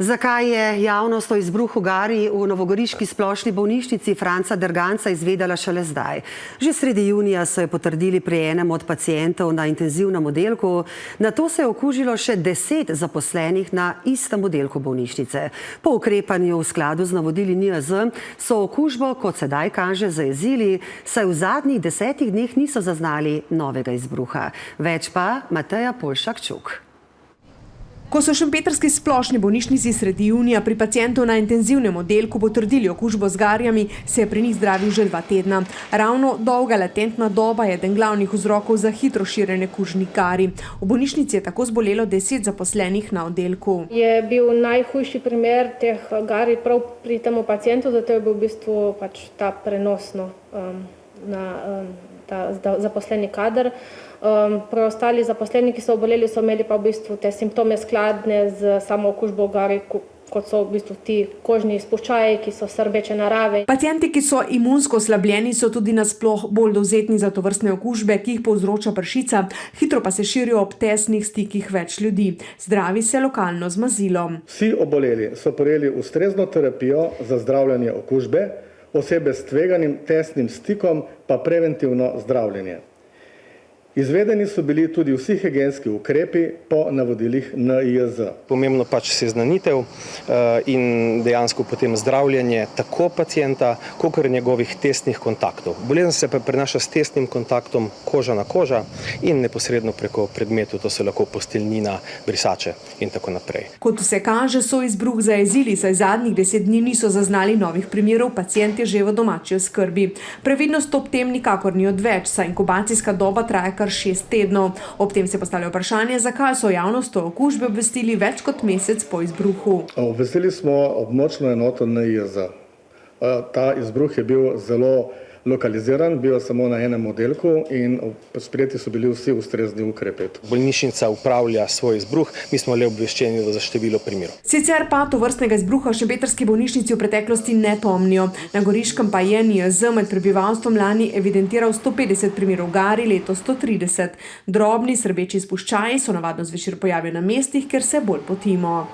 Zakaj je javnost o izbruhu garij v novogoriški splošni bolnišnici Franca Derganca izvedela šele zdaj? Že sredi junija so jo potrdili pri enem od pacientov na intenzivnem oddelku, nato se je okužilo še 10 zaposlenih na istem oddelku bolnišnice. Po ukrepanju v skladu z navodili NIJZ so okužbo, kot sedaj kaže, zajezili, saj v zadnjih 10 dneh niso zaznali novega izbruha. Več pa Mateja Polšak-Čuk. Ko so v šempetrski splošni bolnišnici sredi junija pri pacientu na intenzivnem oddelku potrdili okužbo z garjami, se je pri njih zdravil že 2 tedna. Ravno dolga latentna doba je eden glavnih vzrokov za hitro širjenje kužnih garij. V bolnišnici je tako zbolelo 10 zaposlenih na oddelku. Je bil najhujši primer teh garij prav pri tem pacientu, zato je bil v bistvu ta prenosno na ta zaposleni kader. Preostali zaposleni, ki so oboleli, so imeli pa v bistvu te simptome skladne z samo okužbo garij, kot so v bistvu ti kožni izpuščaji, ki so srbeče narave. Pacienti, ki so imunsko oslabljeni, so tudi nasploh bolj dovzetni za tovrstne okužbe, ki jih povzroča pršica, hitro pa se širijo ob tesnih stikih več ljudi. Zdravi se lokalno z mazilom. Vsi oboleli so prejeli ustrezno terapijo za zdravljenje okužbe, osebe s tveganim tesnim stikom pa preventivno zdravljenje. Izvedeni so bili tudi vsi higienski ukrepi po navodilih NIJZ. Pomembno seznanitev in dejansko potem zdravljenje tako pacienta, kakor njegovih testnih kontaktov. Bolezen se pa prenaša s testnim kontaktom koža na koža in neposredno preko predmetov, to so lahko posteljnina, brisače in tako naprej. Kot se kaže, so izbruh zajezili, saj zadnjih 10 dni niso zaznali novih primerov, pacient je že v domači oskrbi. Previdnost ob tem nikakor ni odveč, saj inkubacijska doba traja kar 6 tednov. Ob tem se postavlja vprašanje, zakaj so javnost o okužbi obvestili več kot mesec po izbruhu. Obvestili smo območno enoto NIJZ. Ta izbruh je bil zelo lokaliziran, bil samo na enem oddelku in sprejeti so bili vsi ustrezni ukrepi. Bolnišnica upravlja svoj izbruh, mi smo le obveščeni za število primerov. Sicer pa tovrstnega izbruha v šempetrski bolnišnici v preteklosti ne pomnijo. Na Goriškem pa je NIJZ med prebivalstvom lani evidentiral 150 primerov garij, letos 130. Drobni srbeči izpuščaji so navadno zvečer pojavijo na mestih, kjer se bolj potimo.